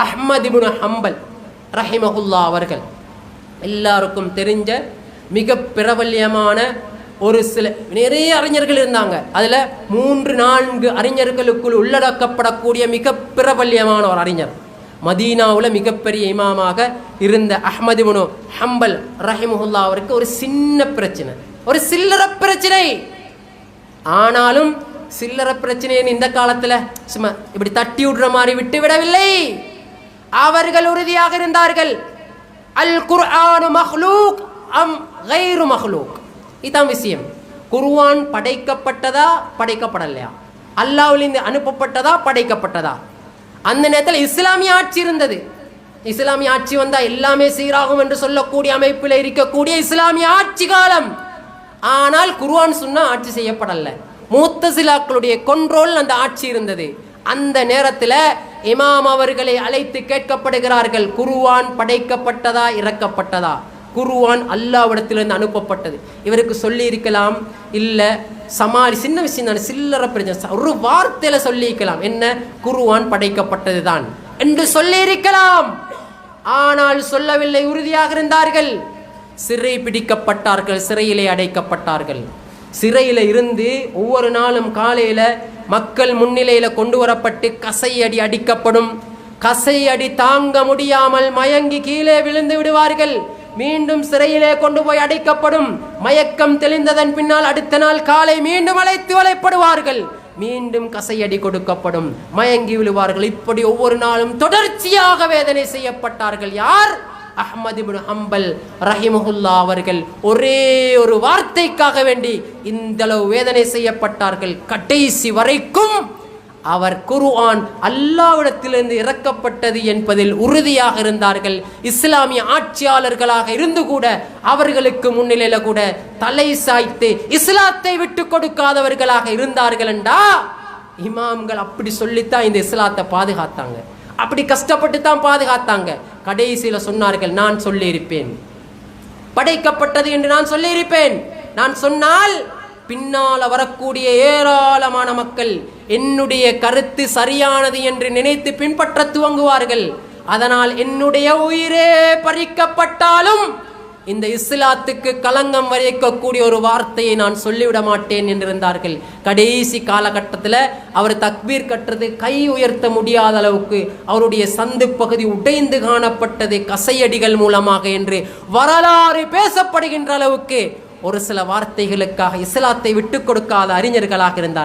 அஹ்மத் இப்னு ஹம்பல் ரஹிமஹுல்லா அவர்கள் எல்லாருக்கும் தெரிஞ்ச மிக பிரபல்யமான ஒரு சில நிறைய அறிஞர்கள் இருந்தாங்க. அதில் 3-4 அறிஞர்களுக்குள் உள்ளடக்கப்படக்கூடிய மிக பிரபல்யமான ஒரு அறிஞர், மதீனாவில் மிகப்பெரிய இமாமாக இருந்த அஹ்மத் இப்னு ஹம்பல் ரஹிமஹுல்லா அவருக்கு ஒரு சின்ன பிரச்சனை, ஒரு சில்லறை பிரச்சனை. ஆனாலும் சில்லறை பிரச்சனைன்னு இந்த காலத்தில் சும்மா இப்படி தட்டி விடுற மாதிரி விட்டு விடவில்லை. அவர்கள் உறுதியாக இருந்தார்கள், அல் குர்ஆன் மஹ்லூக் அம் கைரு மஹ்லூக். இதான் விஷயம். குர்ஆன் படைக்கப்பட்டதா படைக்கப்படலையா, அல்லாஹ்விலிருந்து அனுப்பப்பட்டதா படைக்கப்பட்டதா? அந்த நேரத்தில் இஸ்லாமிய ஆட்சி இருந்தது. இஸ்லாமிய ஆட்சி வந்தால் எல்லாமே சீராகும் என்று சொல்லக்கூடிய அமைப்பில் இருக்கக்கூடிய இஸ்லாமிய ஆட்சி காலம். ஆனால் குர்ஆன் சுன்னா ஆட்சி செய்யப்படலை. முத்தஸிலாக்களுடைய கண்ட்ரோல் அந்த ஆட்சி இருந்தது. அந்த நேரத்தில் இமாம் அவர்களை அழைத்து கேட்கப்படுகிறார்கள், குர்ஆன் படைக்கப்பட்டதா இறக்கப்பட்டதா? குர்ஆன் அல்லாஹ்விடத்திலிருந்து அனுப்பப்பட்டது. இவருக்கு சொல்லி இருக்கலாம், இல்லை சமாளி சின்ன விஷயம் தானே, சில்லறை பிரச்சனை, ஒரு வார்த்தையில சொல்லி இருக்கலாம், என்ன குர்ஆன் படைக்கப்பட்டது தான் என்று சொல்லி இருக்கலாம். ஆனால் சொல்லவில்லை, உறுதியாக இருந்தார்கள். சிறை பிடிக்கப்பட்டார்கள், சிறையிலே அடைக்கப்பட்டார்கள். சிறையில இருந்து ஒவ்வொரு நாளும் காலையில மக்கள் முன்னிலையில கொண்டு வரப்பட்டு கசையடி அடிக்கப்படும். கசையடி தாங்க முடியாமல் மயங்கி கீழே விழுந்து விடுவார்கள். மீண்டும் சிறையிலே கொண்டு போய் அடைக்கப்படும். மயக்கம் தெளிந்ததன் பின்னால் அடுத்த நாள் காலை மீண்டும் அழைத்து வளைப்படுவார்கள். மீண்டும் கசையடி கொடுக்கப்படும், மயங்கி விழுவார்கள். இப்படி ஒவ்வொரு நாளும் தொடர்ச்சியாக வேதனை செய்யப்பட்டார்கள். யார்? அஹ்மத் இப்னு ஹம்பல் ரஹிமஹுல்லா அவர்கள் ஒரே ஒரு வார்த்தைக்காக வேண்டி இந்த அளவு வேதனை செய்யப்பட்டார்கள். கடைசி வரைக்கும் அவர் குர்ஆன் அல்லாஹ்விடத்திலிருந்து இறக்கப்பட்டது என்பதில் உறுதியாக இருந்தார்கள். இஸ்லாமிய ஆட்சியாளர்களாக இருந்து கூட அவர்களுக்கு முன்னிலையில கூட தலை சாய்த்து இஸ்லாத்தை விட்டு கொடுக்காதவர்களாக இருந்தார்கள் என்றா, இமாம்கள் அப்படி சொல்லித்தான் இந்த இஸ்லாத்தை பாதுகாத்தாங்க, அப்படி கஷ்டப்பட்டு தான் பாதுகாத்தாங்க. கடைசியில சொன்னார்கள், நான் சொல்லி இருப்பேன், படைக்கப்பட்டது என்று நான் சொல்லி இருப்பேன். நான் சொன்னால் பின்னால வரக்கூடிய ஏராளமான மக்கள் என்னுடைய கருத்து சரியானது என்று நினைத்து பின்பற்ற துவங்குவார்கள். அதனால் என்னுடைய உயிரே பறிக்கப்பட்டாலும் இந்த இஸ்லாத்துக்கு களங்கம் வரைக்கக்கூடிய ஒரு வார்த்தையை நான் சொல்லிவிட மாட்டேன் என்றிருந்தார்கள். கடைசி காலகட்டத்தில் அவர் தக்பீர் கட்டுறது கை உயர்த்த முடியாத அளவுக்கு அவருடைய சந்து பகுதி உடைந்து காணப்பட்டது கசையடிகள் மூலமாக என்று வரலாறு பேசப்படுகின்ற அளவுக்கு ஒரு சில வார்த்தைகளுக்காக இஸ்லாத்தை விட்டு கொடுக்காத அறிஞர்களாக இருந்தார்.